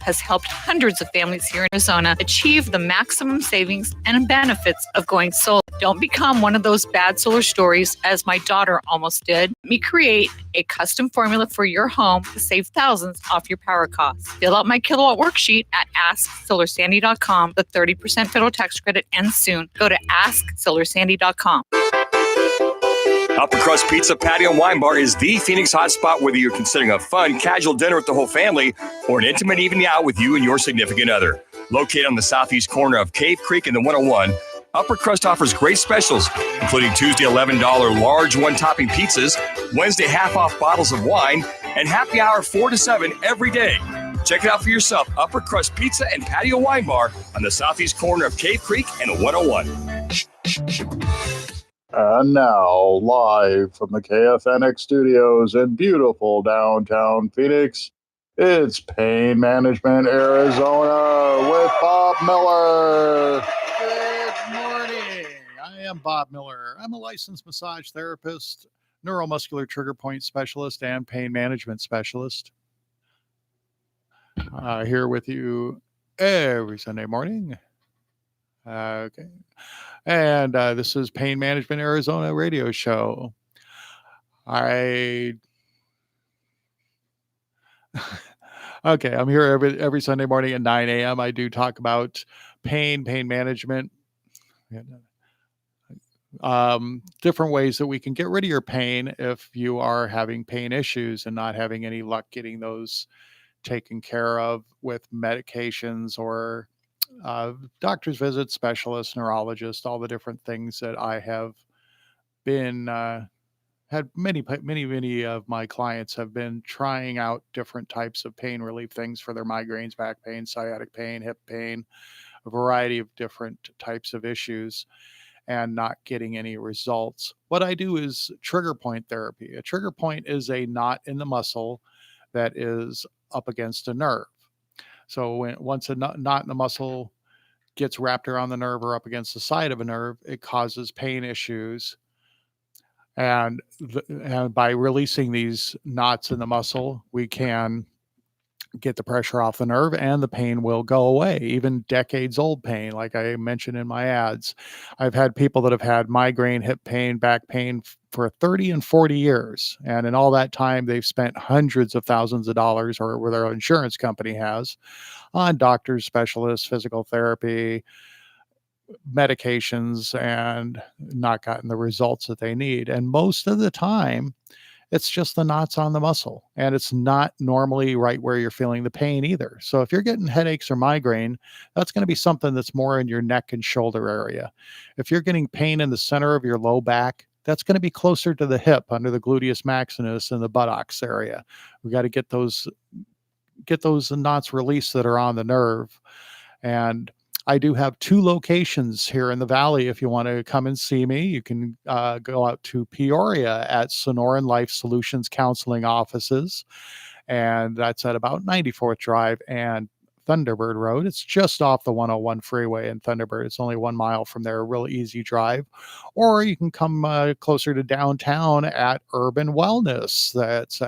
has helped hundreds of families here in Arizona achieve the maximum savings and benefits of going solar. Don't become one of those bad solar stories as my daughter almost did. Let me create a custom formula for your home to save thousands off your power costs. Fill out my kilowatt worksheet at AskSolarSandy.com. The 30% federal tax credit ends soon. Go to AskSolarSandy.com. Upper Crust Pizza, Patio, and Wine Bar is the Phoenix hotspot, whether you're considering a fun, casual dinner with the whole family or an intimate evening out with you and your significant other. Located on the southeast corner of Cave Creek and the 101, Upper Crust offers great specials, including Tuesday $11 large one-topping pizzas, Wednesday half-off bottles of wine, and happy hour 4 to 7 every day. Check it out for yourself, Upper Crust Pizza and Patio Wine Bar on the southeast corner of Cave Creek and the 101. And now, live from the KFNX studios in beautiful downtown Phoenix, it's Pain Management Arizona with Bob Miller. Good morning. I am Bob Miller. I'm a licensed massage therapist, neuromuscular trigger point specialist, and pain management specialist. Here with you every Sunday morning. Okay. And this is Pain Management Arizona radio show. Okay, I'm here every Sunday morning at 9 a.m. I do talk about pain management, different ways that we can get rid of your pain if you are having pain issues and not having any luck getting those taken care of with medications or doctor's visits, specialists, neurologists, all the different things that I have been had many of my clients have been trying out different types of pain relief things for their migraines, back pain, sciatic pain, hip pain, a variety of different types of issues and not getting any results. What I do is trigger point therapy. A trigger point is a knot in the muscle that is up against a nerve. So once a knot in the muscle gets wrapped around the nerve or up against the side of a nerve, it causes pain issues. And by releasing these knots in the muscle, we can get the pressure off the nerve and the pain will go away, even decades old pain, like I mentioned in my ads. I've had people that have had migraine, hip pain, back pain for 30 and 40 years. And in all that time, they've spent hundreds of thousands of dollars, or their insurance company has, on doctors, specialists, physical therapy, medications, and not gotten the results that they need. And most of the time, it's just the knots on the muscle, and it's not normally right where you're feeling the pain either. So if you're getting headaches or migraine, that's going to be something that's more in your neck and shoulder area. If you're getting pain in the center of your low back, that's going to be closer to the hip, under the gluteus maximus and the buttocks area. We got to get those knots released that are on the nerve. And I do have 2 locations here in the Valley. If you want to come and see me, you can go out to Peoria at Sonoran Life Solutions Counseling Offices. And that's at about 94th Drive and Thunderbird Road. It's just off the 101 freeway in Thunderbird. It's only 1 mile from there, a real easy drive. Or you can come closer to downtown at Urban Wellness. That's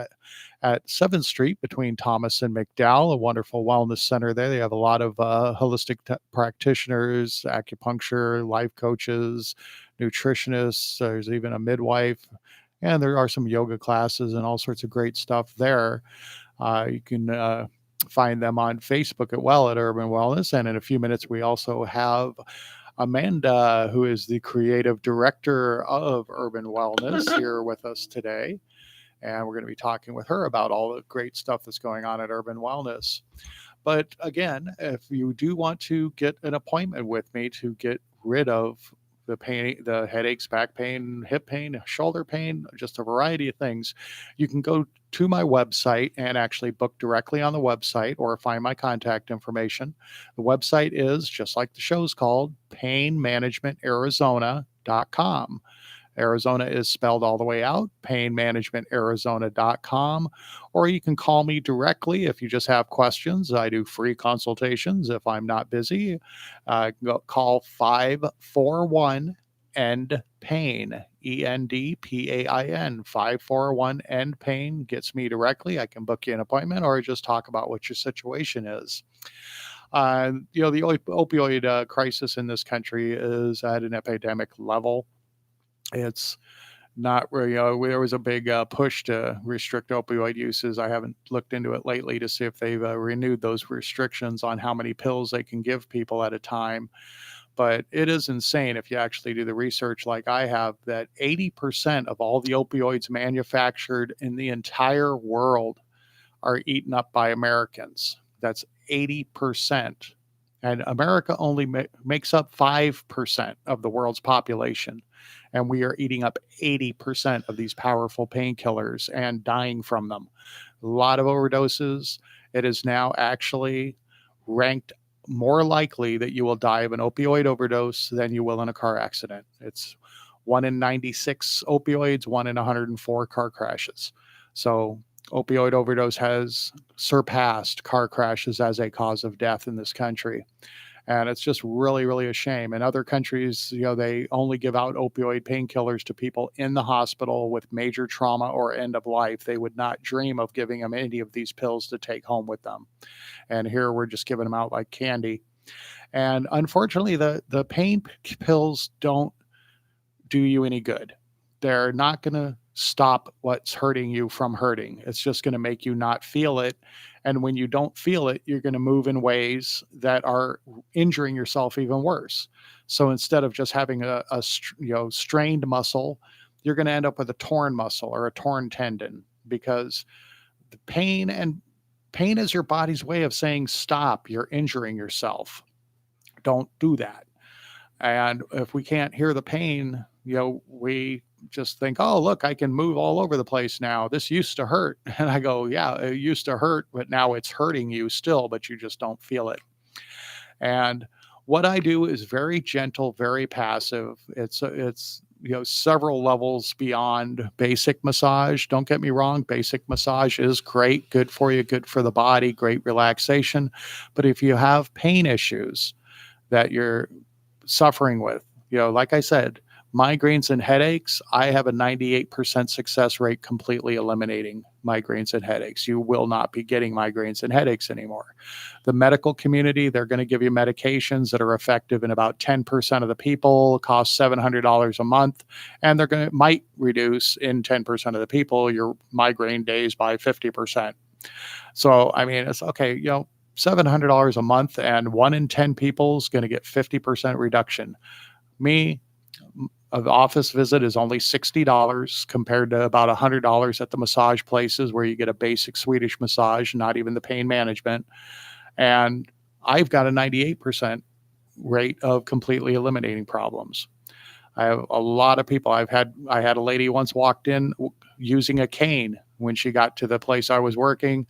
at 7th Street between Thomas and McDowell, a wonderful wellness center there. They have a lot of holistic practitioners, acupuncture, life coaches, nutritionists. There's even a midwife, and there are some yoga classes and all sorts of great stuff there. You can find them on Facebook at Urban Wellness. And in a few minutes, we also have Amanda, who is the creative director of Urban Wellness, here with us today. And we're going to be talking with her about all the great stuff that's going on at Urban Wellness. But again, if you do want to get an appointment with me to get rid of the pain, the headaches, back pain, hip pain, shoulder pain, just a variety of things, you can go to my website and actually book directly on the website or find my contact information. The website is, just like the show's called, painmanagementarizona.com. Arizona is spelled all the way out, painmanagementarizona.com, or you can call me directly if you just have questions. I do free consultations if I'm not busy. Call 541-END Pain, ENDPAIN, 541 End Pain gets me directly. I can book you an appointment or just talk about what your situation is. The opioid crisis in this country is at an epidemic level. It's not where, there was a big push to restrict opioid uses. I haven't looked into it lately to see if they've renewed those restrictions on how many pills they can give people at a time. But it is insane if you actually do the research like I have, that 80% of all the opioids manufactured in the entire world are eaten up by Americans. That's 80%. And America only makes up 5% of the world's population. And we are eating up 80% of these powerful painkillers and dying from them. A lot of overdoses. It is now actually ranked more likely that you will die of an opioid overdose than you will in a car accident. It's 1 in 96 opioids, 1 in 104 car crashes. So opioid overdose has surpassed car crashes as a cause of death in this country. And it's just really, really a shame. In other countries, they only give out opioid painkillers to people in the hospital with major trauma or end of life. They would not dream of giving them any of these pills to take home with them. And here we're just giving them out like candy. And unfortunately, the pain pills don't do you any good. They're not going to stop what's hurting you from hurting. It's just going to make you not feel it. And when you don't feel it, you're going to move in ways that are injuring yourself even worse. So instead of just having a strained muscle, you're going to end up with a torn muscle or a torn tendon, because the pain is your body's way of saying, stop, you're injuring yourself. Don't do that. And if we can't hear the pain, we just think, oh, look, I can move all over the place now. This used to hurt. And I go, yeah, it used to hurt, but now it's hurting you still, but you just don't feel it. And what I do is very gentle, very passive. It's several levels beyond basic massage. Don't get me wrong. Basic massage is great, good for you, good for the body, great relaxation. But if you have pain issues that you're suffering with, like I said, migraines and headaches, I have a 98% success rate completely eliminating migraines and headaches. You will not be getting migraines and headaches anymore. The medical community, they're going to give you medications that are effective in about 10% of the people, cost $700 a month, and might reduce in 10% of the people your migraine days by 50%. So, I mean, it's okay, $700 a month, and 1 in 10 people is going to get 50% reduction. Me, an office visit is only $60 compared to about $100 at the massage places where you get a basic Swedish massage, not even the pain management. And I've got a 98% rate of completely eliminating problems. I have a lot of people. I had a lady once walked in using a cane when she got to the place I was working,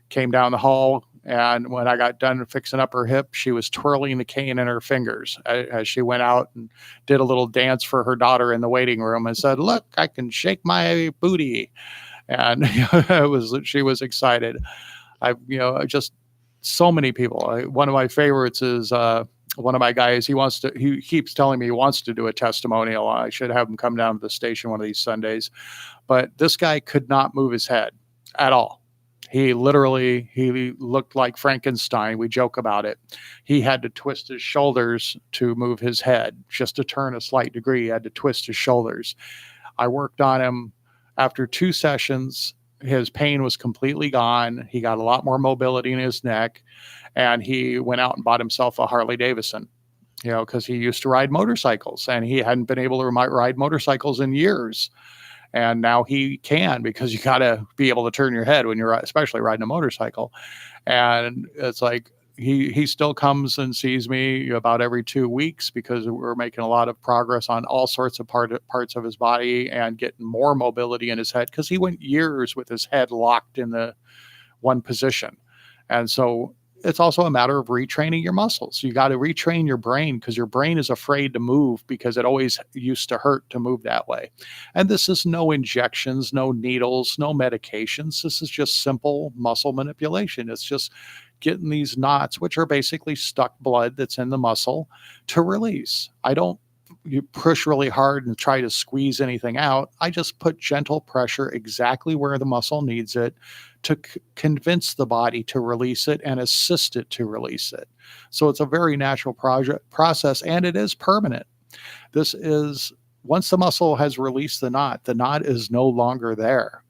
came down the hall, and when I got done fixing up her hip, she was twirling the cane in her fingers as she went out and did a little dance for her daughter in the waiting room and said, "Look, I can shake my booty." And she was excited. Just so many people. One of my favorites is one of my guys. He keeps telling me he wants to do a testimonial. I should have him come down to the station one of these Sundays. But this guy could not move his head at all. He looked like Frankenstein. We joke about it. He had to twist his shoulders to move his head. Just to turn a slight degree, he had to twist his shoulders. I worked on him. After 2 sessions, his pain was completely gone. He got a lot more mobility in his neck, and he went out and bought himself a Harley Davidson, because he used to ride motorcycles, and he hadn't been able to ride motorcycles in years. And now he can, because you got to be able to turn your head when you're especially riding a motorcycle. And it's like he still comes and sees me about every 2 weeks, because we're making a lot of progress on all sorts of parts of his body and getting more mobility in his head, because he went years with his head locked in the one position. And so it's also a matter of retraining your muscles. You got to retrain your brain, because your brain is afraid to move, because it always used to hurt to move that way. And this is no injections, no needles, no medications. This is just simple muscle manipulation. It's just getting these knots, which are basically stuck blood that's in the muscle, to release. I don't you push really hard and try to squeeze anything out. I just put gentle pressure exactly where the muscle needs it to convince the body to release it and assist it to release it. So it's a very natural process, and it is permanent. This is once the muscle has released the knot is no longer there.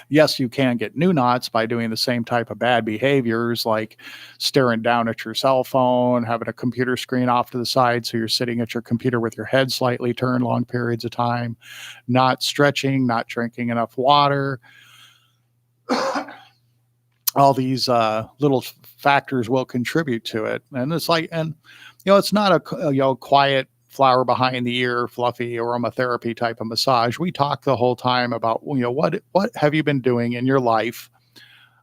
Yes, you can get new knots by doing the same type of bad behaviors like staring down at your cell phone, having a computer screen off to the side so you're sitting at your computer with your head slightly turned long periods of time, not stretching, not drinking enough water. All these little factors will contribute to it. And it's like, and it's not a quiet flower behind the ear, fluffy aromatherapy type of massage. We talk the whole time about, what have you been doing in your life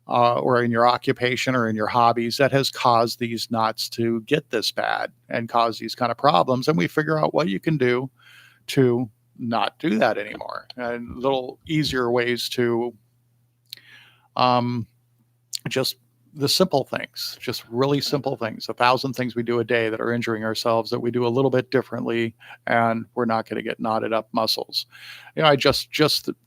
or in your occupation or in your hobbies that has caused these knots to get this bad and cause these kind of problems. And we figure out what you can do to not do that anymore, and little easier ways to just the simple things, just really simple things, 1,000 things we do a day that are injuring ourselves that we do a little bit differently, and we're not going to get knotted up muscles. I just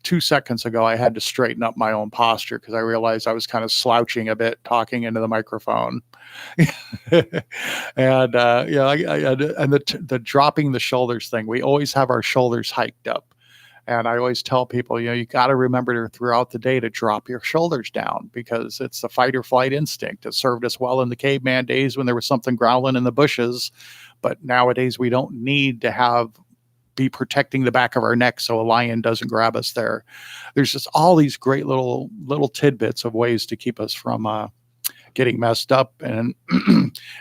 2 seconds ago, I had to straighten up my own posture because I realized I was kind of slouching a bit talking into the microphone. And the dropping the shoulders thing, we always have our shoulders hiked up. And I always tell people, you got to remember throughout the day to drop your shoulders down, because it's the fight or flight instinct. It served us well in the caveman days when there was something growling in the bushes. But nowadays we don't need to be protecting the back of our neck so a lion doesn't grab us there. There's just all these great little tidbits of ways to keep us from getting messed up. And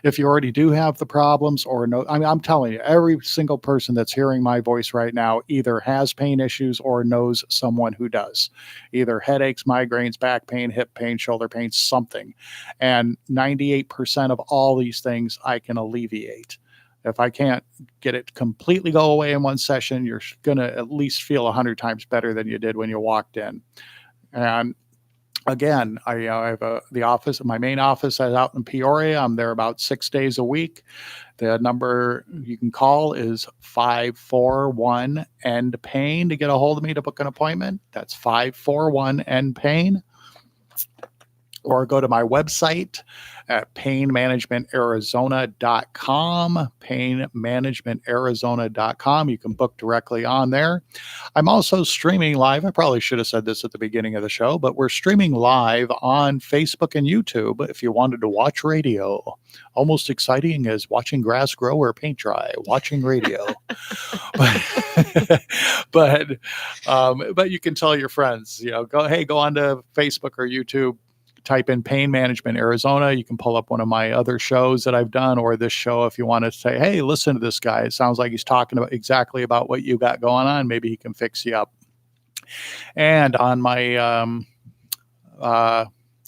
if you already do have the problems I'm telling you, every single person that's hearing my voice right now either has pain issues or knows someone who does, either headaches, migraines, back pain, hip pain, shoulder pain, something. And 98% of all these things I can alleviate. If I can't get it completely go away in one session, you're going to at least feel 100 times better than you did when you walked in. And again, I have the office, my main office is out in Peoria. I'm there about 6 days a week. The number you can call is 541-END-PAIN to get a hold of me to book an appointment. That's 541-END-PAIN. Or go to my website at painmanagementarizona.com, painmanagementarizona.com. You can book directly on there. I'm also streaming live. I probably should have said this at the beginning of the show, but we're streaming live on Facebook and YouTube if you wanted to watch radio. Almost exciting as watching grass grow or paint dry, watching radio. but you can tell your friends, go on to Facebook or YouTube, type in Pain Management Arizona. You can pull up one of my other shows that I've done, or this show if you want to say, hey, listen to this guy. It sounds like he's talking about exactly about what you got going on. Maybe he can fix you up. And on my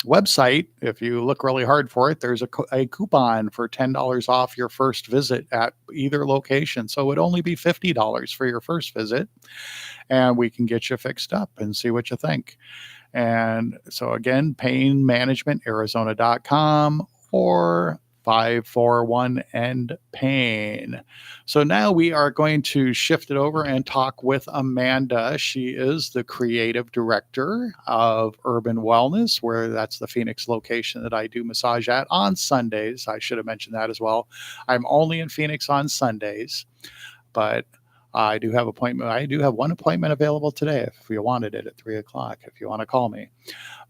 website, if you look really hard for it, there's a coupon for $10 off your first visit at either location. So it would only be $50 for your first visit, and we can get you fixed up and see what you think. And so again, painmanagementarizona.com or 541-END-PAIN. So now we are going to shift it over and talk with Amanda. She is the creative director of Urban Wellness, where that's the Phoenix location that I do massage at on Sundays. I should have mentioned that as well. I'm only in Phoenix on Sundays, but I do have one appointment available today if you wanted it at 3:00, if you want to call me.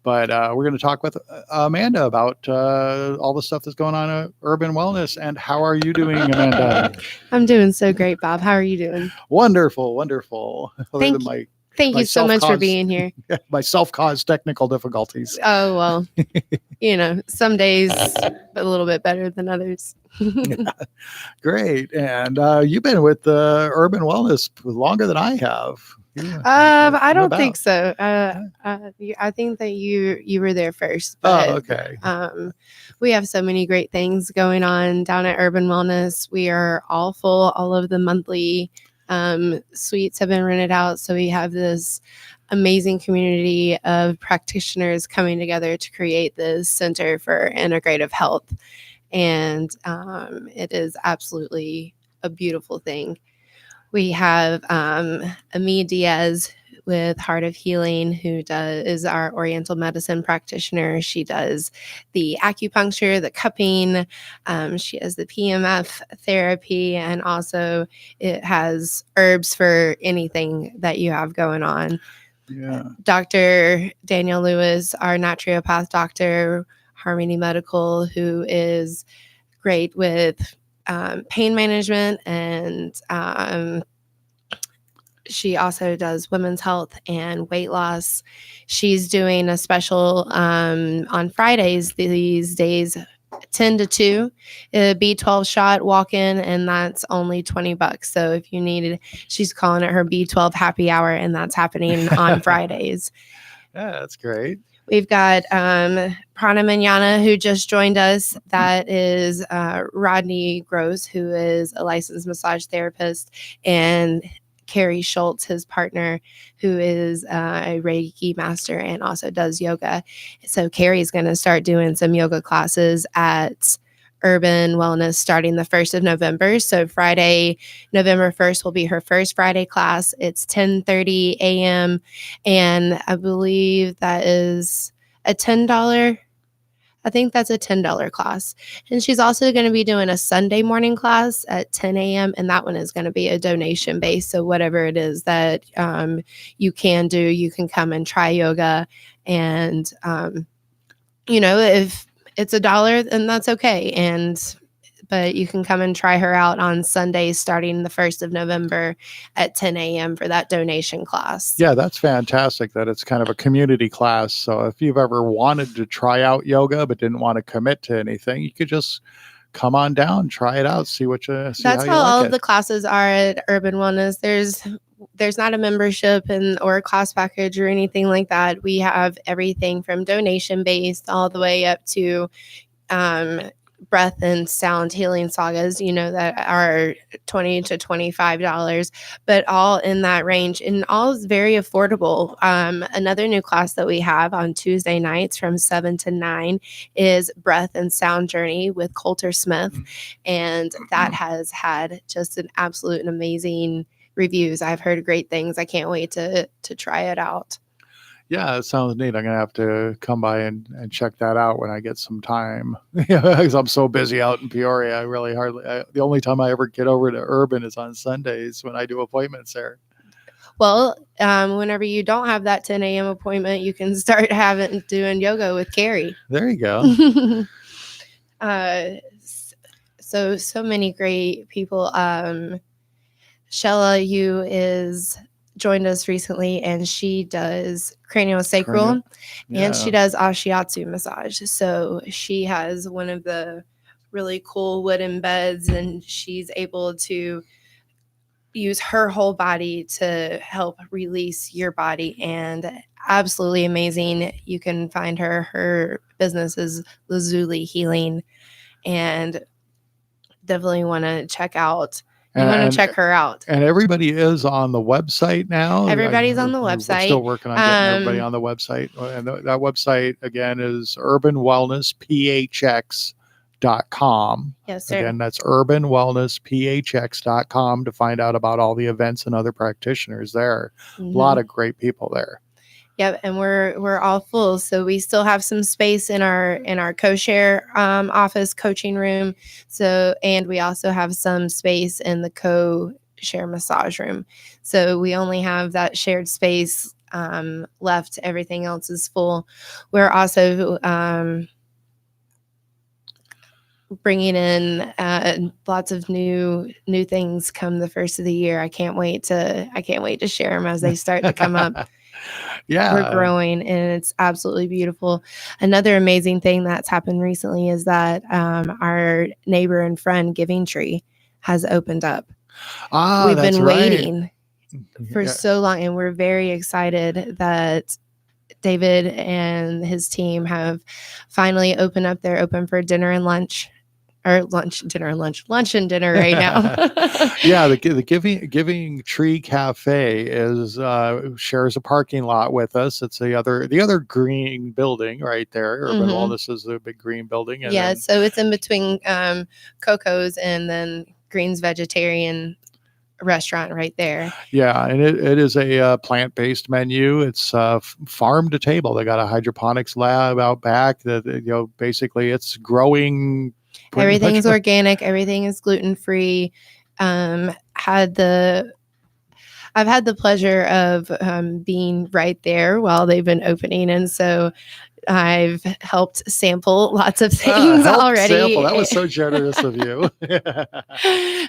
But we're going to talk with Amanda about all the stuff that's going on at Urban Wellness. And how are you doing, Amanda? I'm doing so great, Bob. How are you doing? Wonderful, wonderful. Thank you so much for being here. My self-caused technical difficulties. Oh, well, some days a little bit better than others. Great. And you've been with Urban Wellness longer than I have. I don't think so. I think that you were there first. But, okay. We have so many great things going on down at Urban Wellness. We are all full. All of the monthly suites have been rented out. So we have this amazing community of practitioners coming together to create this Center for Integrative Health. And it is absolutely a beautiful thing. We have Ami Diaz with Heart of Healing, who is our Oriental medicine practitioner. She does the acupuncture, the cupping. She has the PMF therapy, and also it has herbs for anything that you have going on. Yeah. Dr. Daniel Lewis, our naturopath doctor, Harmony Medical, who is great with pain management, and she also does women's health and weight loss. She's doing a special on Fridays these days, 10 to 2, a B12 shot walk-in, and that's only $20. So if you need it, she's calling it her B12 happy hour, and that's happening on Fridays. Yeah, that's great. We've got Prana Manana, who just joined us. That is Rodney Gross, who is a licensed massage therapist, and Carrie Schultz, his partner, who is a Reiki master and also does yoga. So Carrie's going to start doing some yoga classes at Urban Wellness starting the 1st of November. So Friday, November 1st will be her first Friday class. It's 10:30 a.m. And I believe that is a $10. I think that's a $10 class. And she's also going to be doing a Sunday morning class at 10 a.m. And that one is going to be a donation base. So whatever it is that you can do, you can come and try yoga. And, if it's $1, then that's okay. But you can come and try her out on Sundays starting the 1st of November at 10 a.m. for that donation class. Yeah, that's fantastic that it's kind of a community class. So if you've ever wanted to try out yoga but didn't want to commit to anything, you could just come on down, try it out, see That's how how all like of the classes are at Urban Wellness. There's not a membership or a class package or anything like that. We have everything from donation based all the way up to breath and sound healing sagas, that are $20 to $25, but all in that range, and all is very affordable. Another new class that we have on Tuesday nights from 7 to 9 is Breath and Sound Journey with Coulter Smith, and that has had just an absolute and amazing reviews. I've heard great things. I can't wait to try it out. Yeah, it sounds neat. I'm going to have to come by and check that out when I get some time, because I'm so busy out in Peoria. The only time I ever get over to Urban is on Sundays when I do appointments there. Well, whenever you don't have that 10 a.m. appointment, you can start doing yoga with Carrie. There you go. So many great people. Shella Yu joined us recently, and she does craniosacral and she does ashiatsu massage. So she has one of the really cool wooden beds, and she's able to use her whole body to help release your body, and absolutely amazing. You can find her business is Lazuli Healing, and definitely want to check out. You want to check her out. And everybody is on the website now. Everybody's on the website. We're still working on getting everybody on the website. And that website, again, is urbanwellnessphx.com. Yes, sir. Again, that's urbanwellnessphx.com to find out about all the events and other practitioners there. Mm-hmm. A lot of great people there. Yep, and we're all full, so we still have some space in our co-share office coaching room. And we also have some space in the co-share massage room. So we only have that shared space left. Everything else is full. We're also bringing in lots of new things come the first of the year. I can't wait to share them as they start to come up. Yeah, we're growing, and it's absolutely beautiful. Another amazing thing that's happened recently is that our neighbor and friend Giving Tree has opened up. We've been waiting for so long, and we're very excited that David and his team have finally opened up. They're open for dinner and lunch. Or lunch and dinner right now. Yeah, the Giving Tree Cafe shares a parking lot with us. It's the other green building right there. Urban Wellness is the big green building. And so it's in between Coco's and then greens vegetarian restaurant right there. Yeah, and it is a plant-based menu. It's farm to table. They got a hydroponics lab out back that basically it's growing. Everything's organic. Everything is gluten-free. I've had the pleasure of being right there while they've been opening, and so I've helped sample lots of things already. Sample. That was so generous of you.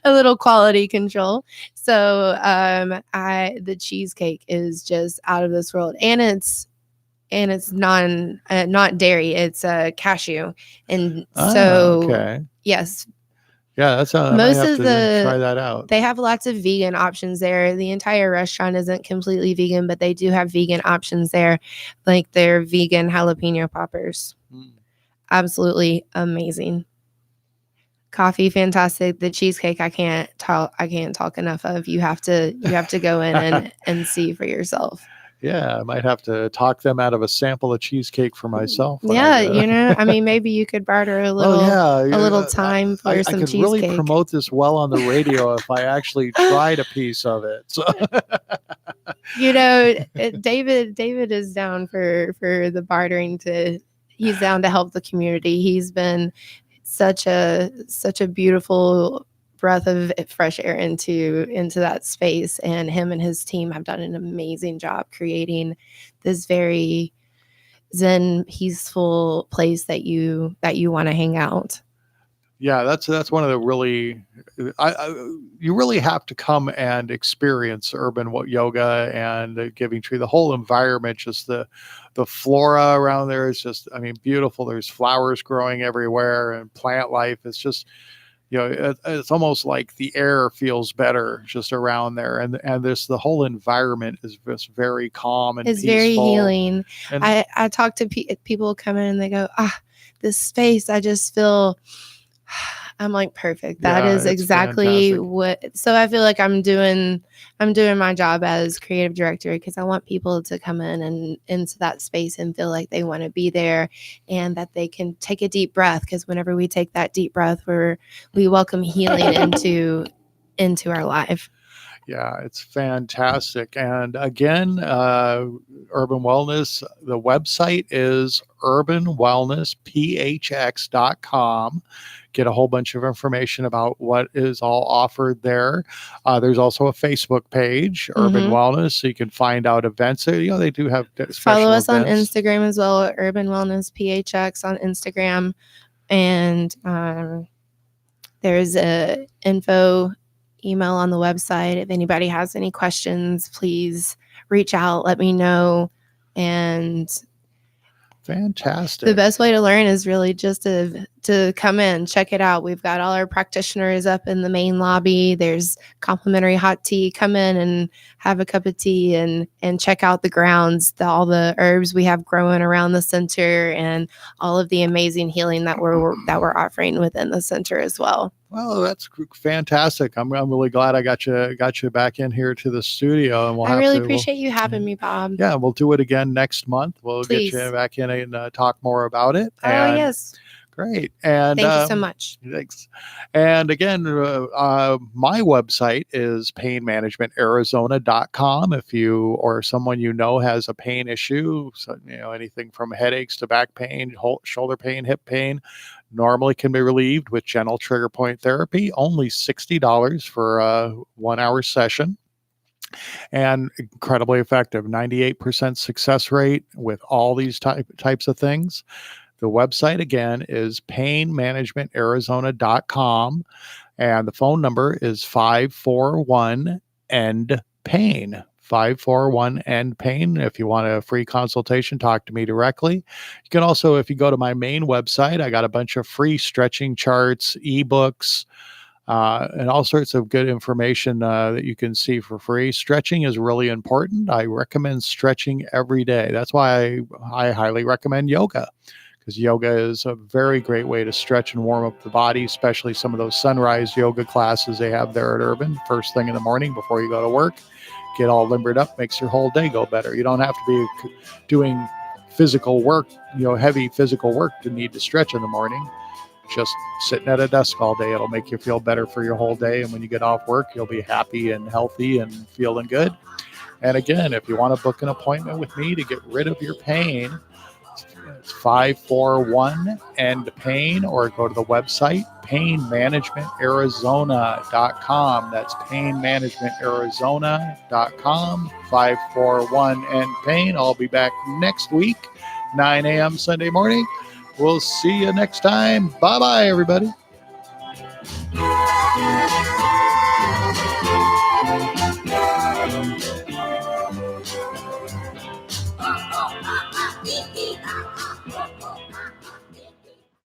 A little quality control. So the cheesecake is just out of this world, and it's not dairy. It's cashew, and so okay. yes. Yeah, that's I might have to try that out. They have lots of vegan options there. The entire restaurant isn't completely vegan, but they do have vegan options there, like their vegan jalapeno poppers. Absolutely amazing. Coffee, fantastic. The cheesecake, I can't talk enough of. You have to go in and see for yourself. Yeah, I might have to talk them out of a sample of cheesecake for myself. Yeah, I mean, maybe you could barter a little time for some cheesecake. I could really promote this well on the radio if I actually tried a piece of it. So, David is down for the bartering. He's down to help the community. He's been such a beautiful breath of fresh air into that space, and him and his team have done an amazing job creating this very zen, peaceful place that you want to hang out. Yeah, that's one of the really you really have to come and experience urban yoga and the Giving Tree. The whole environment, just the flora around there is just, I mean, beautiful. There's flowers growing everywhere and plant life. It's just, it's almost like the air feels better just around there, and the whole environment is just very calm and it's peaceful. Very healing. And I talk to people come in and they go, this space, I just feel. I'm like, perfect. That is exactly fantastic. So I feel like I'm doing my job as creative director, because I want people to come in and into that space and feel like they want to be there, and that they can take a deep breath, because whenever we take that deep breath, we welcome healing into our life. Yeah, it's fantastic. And again, Urban Wellness, the website is urbanwellnessphx.com. Get a whole bunch of information about what is all offered there. There's also a Facebook page, Urban Wellness, so you can find out events. They do have special Follow us events. on Instagram as well, Urban Wellness PHX on Instagram. And there's a info email on the website. If anybody has any questions, please reach out, let me know. And fantastic. The best way to learn is really just to come in, check it out. We've got all our practitioners up in the main lobby. There's complimentary hot tea. Come in and have a cup of tea and check out the grounds, all the herbs we have growing around the center, and all of the amazing healing that we're offering within the center as well. Well, that's fantastic. I'm really glad I got you back in here to the studio, and I really appreciate you having me, Bob. Yeah, we'll do it again next month. We'll Please. Get you back in and talk more about it. Yes. Great. And thank you so much. Thanks. And again, my website is painmanagementarizona.com. If you or someone has a pain issue, so, anything from headaches to back pain, shoulder pain, hip pain, normally can be relieved with gentle trigger point therapy. Only $60 for a 1-hour session. And incredibly effective. 98% success rate with all these types of things. The website, again, is painmanagementarizona.com, and the phone number is 541-END-PAIN. 541-END-PAIN. If you want a free consultation, talk to me directly. You can also, if you go to my main website, I got a bunch of free stretching charts, ebooks, and all sorts of good information that you can see for free. Stretching is really important. I recommend stretching every day. That's why I highly recommend yoga, because yoga is a very great way to stretch and warm up the body, especially some of those sunrise yoga classes they have there at Urban first thing in the morning before you go to work. Get all limbered up, makes your whole day go better. You don't have to be doing physical work, heavy physical work to need to stretch in the morning. just sitting at a desk all day. It'll make you feel better for your whole day. And when you get off work, you'll be happy and healthy and feeling good. And again, if you want to book an appointment with me to get rid of your pain, it's 541-END-PAIN, or go to the website, painmanagementarizona.com. That's painmanagementarizona.com, 541-END-PAIN. I'll be back next week, 9 a.m. Sunday morning. We'll see you next time. Bye-bye, everybody.